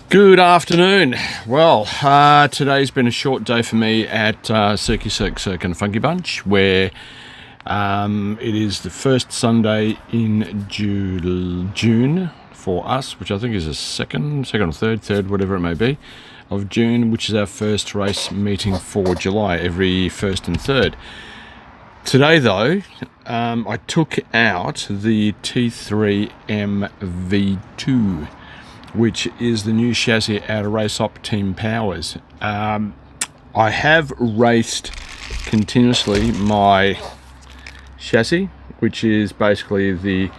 Good afternoon. Well, today's been a short day for me at SERCCC and Funky Bunch, where it is the first Sunday in June for us, which I think is the second or third, whatever it may be, of June, which is our first race meeting for July, every first and third. Today, though, I took out the T3M V2, which is the new chassis out of RACEOPT Team Powers. I have raced continuously my chassis, which is basically the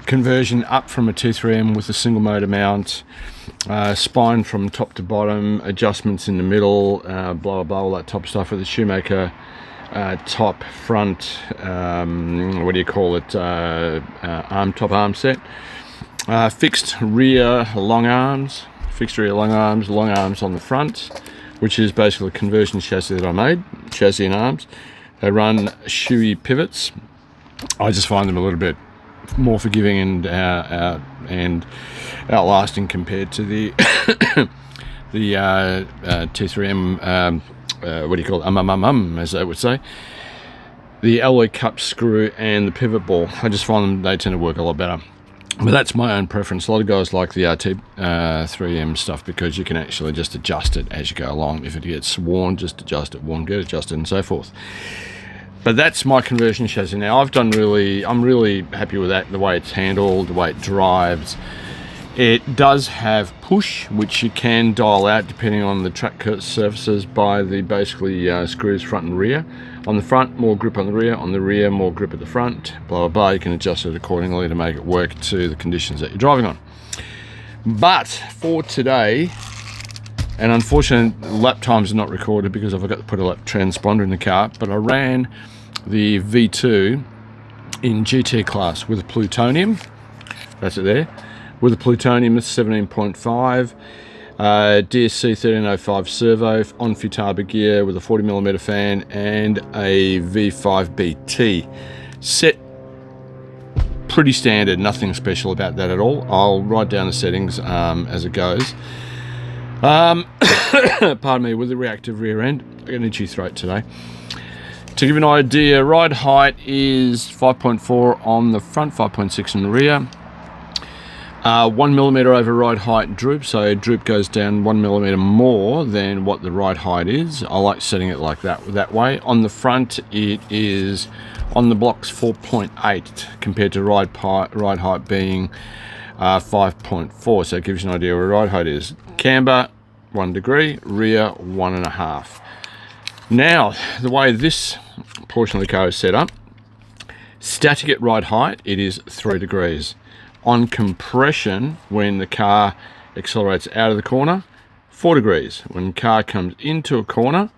conversion up from a T3M with a single motor mount, spine from top to bottom, adjustments in the middle, blah blah blah, all that top stuff with the Shoemaker top, front, top arm set. Fixed rear long arms, long arms on the front, which is basically a conversion chassis that I made, chassis and arms. They run shoey pivots. I just find them a little bit more forgiving and outlasting compared to the the T3M, as they would say. The alloy cup screw and the pivot ball. I just find them, they tend to work a lot better. But that's my own preference. A lot of guys like the T3M stuff because you can actually just adjust it as you go along. If it gets worn, just adjust it, worn, get adjusted, and so forth. But that's my conversion chassis. Now, I'm really happy with that, the way it's handled, the way it drives. It does have push, which you can dial out depending on the track surfaces by the screws front and rear. On the front, more grip on the rear, more grip at the front, blah blah blah. You can adjust it accordingly to make it work to the conditions that you're driving on. But for today, and unfortunately lap times are not recorded because I forgot to put a lap transponder in the car, but I ran the V2 in GT class with a plutonium. That's it there. With a plutonium 17.5, DSC 1305 servo on Futaba gear with a 40mm fan and a V5 BT. Set pretty standard, nothing special about that at all. I'll write down the settings as it goes. Pardon me, with the reactive rear end. I got an itchy throat today. To give you an idea, ride height is 5.4 on the front, 5.6 in the rear. 1mm over ride height droop, so droop goes down 1mm more than what the ride height is. I like setting it like that way. On the front, it is on the blocks 4.8 compared to ride height being 5.4, so it gives you an idea where ride height is. Camber 1 degree, rear 1.5. Now, the way this portion of the car is set up, static at ride height, it is 3 degrees. On compression, when the car accelerates out of the corner, 4 degrees. When the car comes into a corner,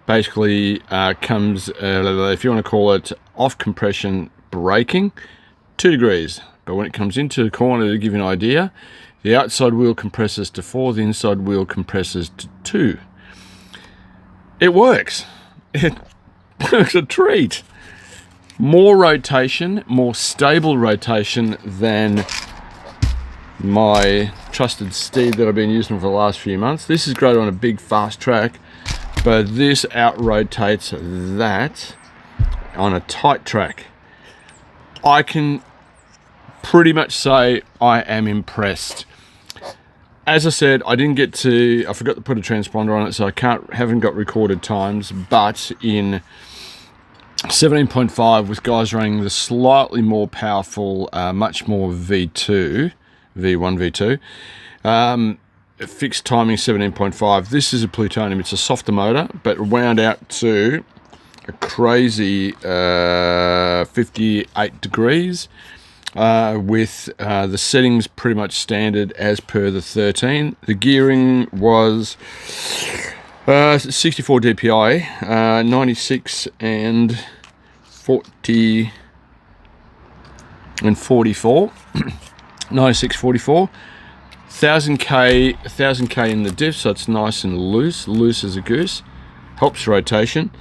basically comes, if you want to call it off compression braking, 2 degrees. But when it comes into the corner, to give you an idea, the outside wheel compresses to 4, the inside wheel compresses to 2. It works. It works a treat. More rotation, more stable rotation than my trusted steed that I've been using for the last few months. This is great on a big fast track, but this out-rotates that on a tight track. I can pretty much say I am impressed. As I said, I forgot to put a transponder on it, so I haven't got recorded times, but in 17.5 with guys running the slightly more powerful, much more V1 V2, fixed timing 17.5. This is a plutonium, it's a softer motor, but wound out to a crazy 58 degrees with the settings pretty much standard as per the 13. The gearing was 64 DPI, 96 and 40 and 44, 96, 44, 1000k in the diff, so it's nice and loose as a goose, helps rotation.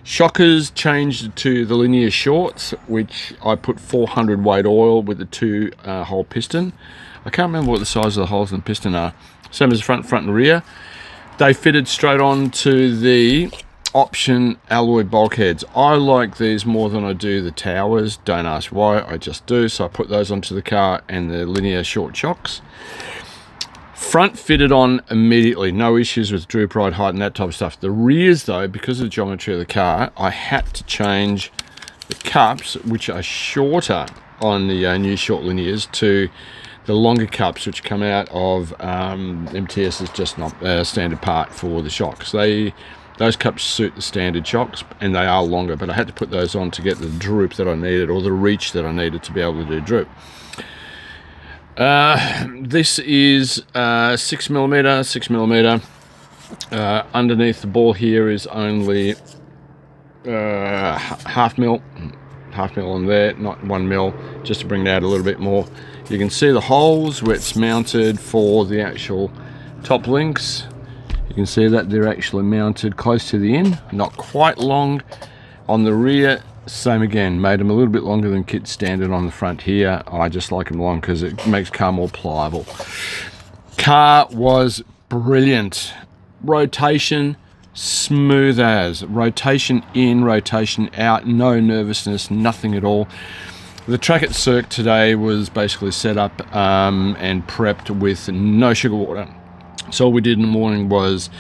Shockers changed to the linear shorts, which I put 400 weight oil with the 2-hole piston. I can't remember what the size of the holes in the piston are. Same as the front and rear. They fitted straight on to the option alloy bulkheads. I like these more than I do the towers. Don't ask why, I just do. So I put those onto the car and the linear short shocks. Front fitted on immediately, no issues with droop ride height and that type of stuff. The rears though, because of the geometry of the car, I had to change the cups, which are shorter on the new short linears, to the longer cups which come out of MTS is just not a standard part for the shocks. Those cups suit the standard shocks and they are longer, but I had to put those on to get the droop that I needed, or the reach that I needed to be able to do droop. This is 6mm. Underneath the ball here is only half mil on there, not 1 mil, just to bring it out a little bit more. You can see the holes where it's mounted for the actual top links. You can see that they're actually mounted close to the end, not quite long. On the rear, same again, made them a little bit longer than kit standard on the front here. I just like them long because it makes the car more pliable. Car was brilliant. Rotation, smooth as. Rotation in, rotation out, no nervousness, nothing at all. The track at Circ today was basically set up and prepped with no sugar water. So all we did in the morning was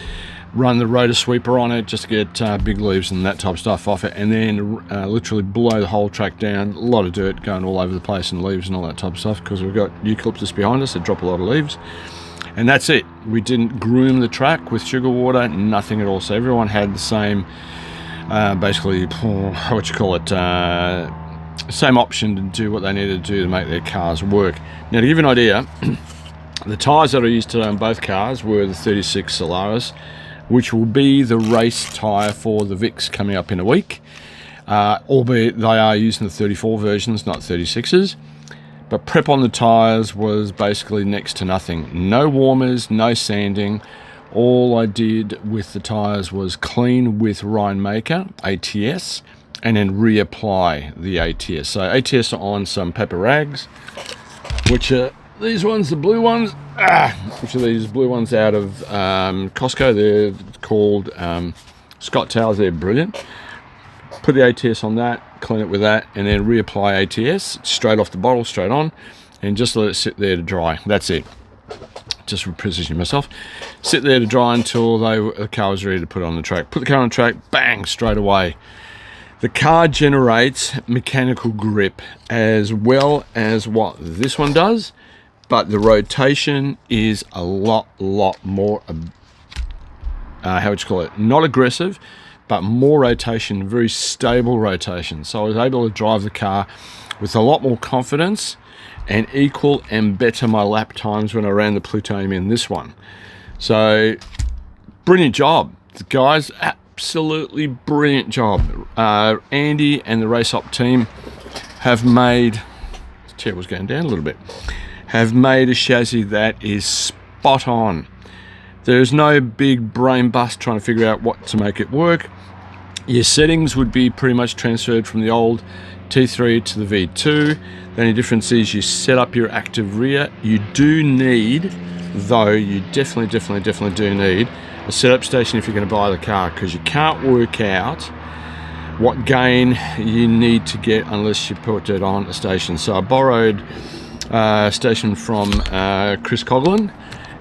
run the rotor sweeper on it just to get big leaves and that type of stuff off it, and then literally blow the whole track down. A lot of dirt going all over the place and leaves and all that type of stuff, because we've got eucalyptus behind us that drop a lot of leaves. And that's it. We didn't groom the track with sugar water, nothing at all. So everyone had the same, basically, same option to do what they needed to do to make their cars work. Now, to give you an idea, the tyres that I used today on both cars were the 36 Solaris, which will be the race tyre for the Vics coming up in a week. Albeit they are using the 34 versions, not 36s. But prep on the tyres was basically next to nothing. No warmers, no sanding. All I did with the tyres was clean with Rhinemaker, ATS, and then reapply the ATS. So ATS are on some pepper rags, which are these ones, the blue ones, which are these blue ones out of Costco. They're called Scott Towers. They're brilliant. Put the ATS on that, clean it with that, and then reapply ATS straight off the bottle, straight on, and just let it sit there to dry. That's it. Just reposition myself. Sit there to dry until the car was ready to put it on the track. Put the car on the track, bang, straight away. The car generates mechanical grip as well as what this one does, but the rotation is a lot more, not aggressive, but more rotation, very stable rotation. So I was able to drive the car with a lot more confidence and equal and better my lap times when I ran the plutonium in this one. So, brilliant job. The guys, absolutely brilliant job. Andy and the RACEOPT team have made, the chair was going down a little bit, have made a chassis that is spot on. There's no big brain bust trying to figure out what to make it work. Your settings would be pretty much transferred from the old T3 to the V2. The only difference is you set up your active rear. You do need, though, you definitely do need a setup station if you're going to buy the car, because you can't work out what gain you need to get unless you put it on a station. So I borrowed a station from Chris Coughlin,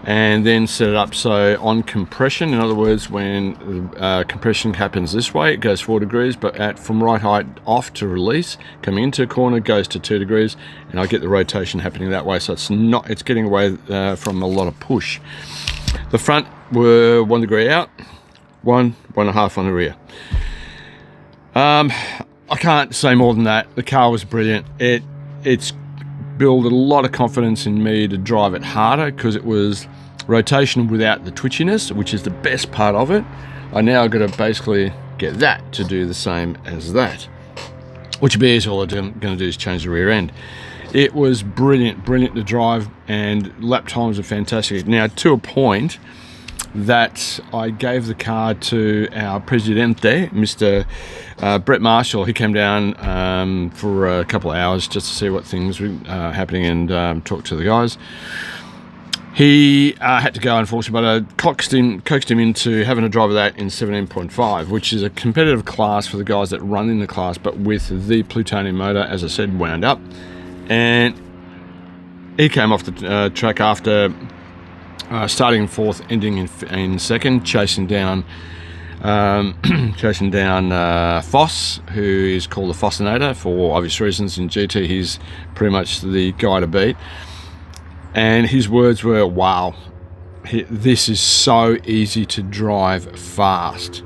and then set it up so on compression, in other words, when compression happens this way, it goes 4 degrees, but from right height off to release, coming into a corner, goes to 2 degrees, and I get the rotation happening that way, so it's getting away from a lot of push. The front were 1 degree out, 1.5 on the rear. I can't say more than that. The car was brilliant. It's built a lot of confidence in me to drive it harder, because it was rotation without the twitchiness, which is the best part of it. I now got to basically get that to do the same as that, which would be easy. All I'm going to do is change the rear end. It was brilliant to drive, and lap times are fantastic. Now, to a point, that I gave the car to our Presidente, Mr. Brett Marshall. He came down for a couple of hours just to see what things were happening and talk to the guys. He had to go, unfortunately, but I coaxed him into having a drive of that in 17.5, which is a competitive class for the guys that run in the class, but with the plutonium motor, as I said, wound up. And he came off the track after starting in fourth, ending in second, chasing down Foss, who is called the Fossinator for obvious reasons. In GT, he's pretty much the guy to beat. And his words were, wow, this is so easy to drive fast.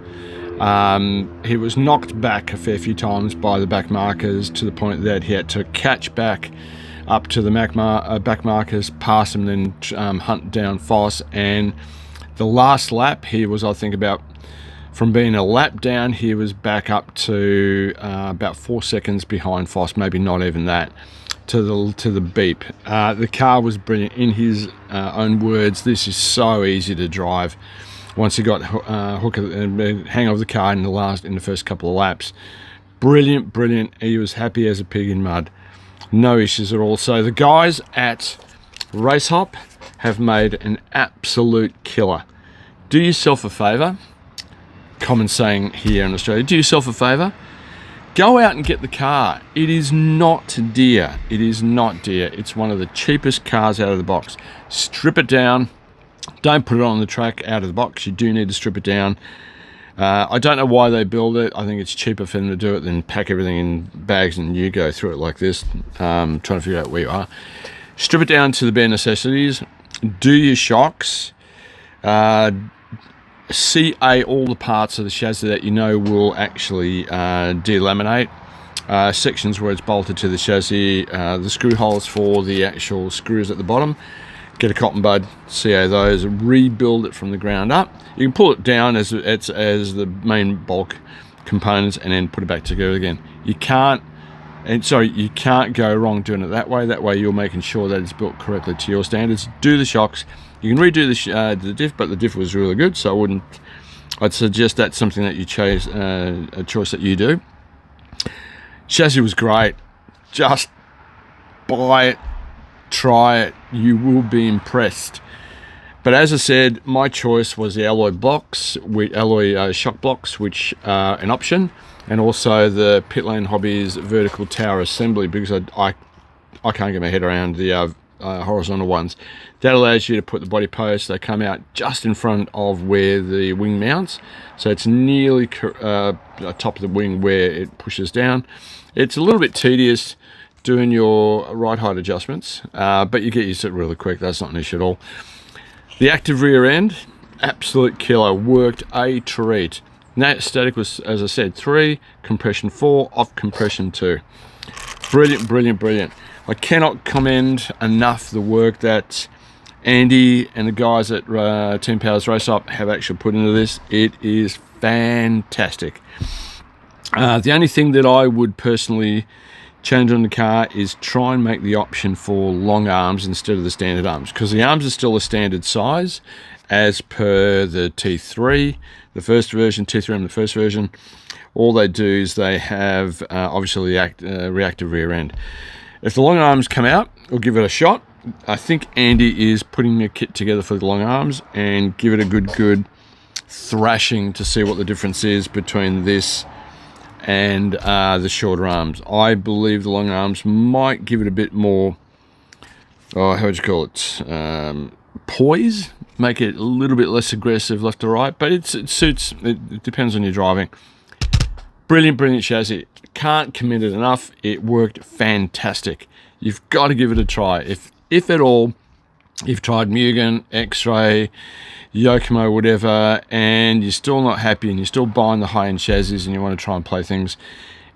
He was knocked back a fair few times by the back markers to the point that he had to catch back up to the back markers, pass them, then hunt down Foss. And the last lap, he was, I think, from being a lap down, he was back up to about 4 seconds behind Foss, maybe not even that. To the beep. The car was brilliant. In his own words, this is so easy to drive. Once he got hang of the car in the first couple of laps, brilliant. He was happy as a pig in mud. No issues at all. So the guys at RACEOPT have made an absolute killer. Do yourself a favour. Common saying here in Australia. Do yourself a favour. Go out and get the car. It is not dear. It is not dear. It's one of the cheapest cars out of the box. Strip it down. Don't put it on the track out of the box. You do need to strip it down. I don't know why they build it. I think it's cheaper for them to do it than pack everything in bags and you go through it like this, trying to figure out where you are. Strip it down to the bare necessities. Do your shocks. CA all the parts of the chassis that you know will actually delaminate. Sections where it's bolted to the chassis, the screw holes for the actual screws at the bottom. Get a cotton bud, CA those, rebuild it from the ground up. You can pull it down as the main bulk components and then put it back together again. You can't go wrong doing it that way. That way you're making sure that it's built correctly to your standards. Do the shocks. You can redo the diff, but the diff was really good, so I'd suggest that's something that you chose, a choice that you do. Chassis was great. Just buy it, try it. You will be impressed. But as I said, my choice was the alloy shock blocks, which are an option, and also the Pitlane Hobbies vertical tower assembly, because I can't get my head around the horizontal ones. That allows you to put the body posts. They come out just in front of where the wing mounts, so it's nearly top of the wing where it pushes down. It's a little bit tedious doing your ride height adjustments, but you get used to it really quick. That's not an issue at all. The active rear end, absolute killer, worked a treat. That static was, as I said, 3, compression 4, off compression 2. Brilliant. I cannot commend enough the work that Andy and the guys at Team Powers RACEOPT have actually put into this. It is fantastic. The only thing that I would personally change on the car is try and make the option for long arms instead of the standard arms, because the arms are still a standard size as per the T3, the first version, T3M, the first version. All they do is they have obviously the reactive rear end. If the long arms come out, we'll give it a shot. I think Andy is putting a kit together for the long arms, and give it a good thrashing to see what the difference is between this and the shorter arms. I believe the long arms might give it a bit more, how would you call it, poise, make it a little bit less aggressive left to right, but it suits, it depends on your driving. Brilliant chassis. Can't commend it enough. It worked fantastic. You've got to give it a try. If at all you've tried Mugen, X-Ray, Yokomo, whatever, and you're still not happy and you're still buying the high-end chassis and you want to try and play things,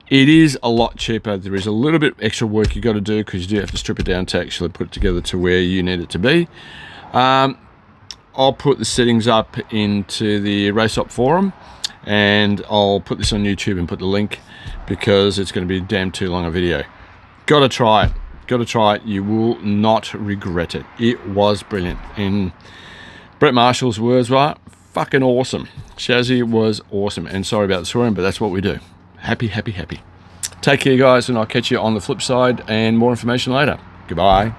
it is a lot cheaper. There is a little bit extra work you got to do, because you do have to strip it down to actually put it together to where you need it to be. I'll put the settings up into the RACEOPT forum, and I'll put this on YouTube and put the link, because it's going to be damn too long a video. Gotta try it. You will not regret it. It was brilliant. And Brett Marshall's words were, fucking awesome. Shazzy was awesome. And sorry about the swearing, but that's what we do. Happy, happy, happy. Take care, guys, and I'll catch you on the flip side and more information later. Goodbye.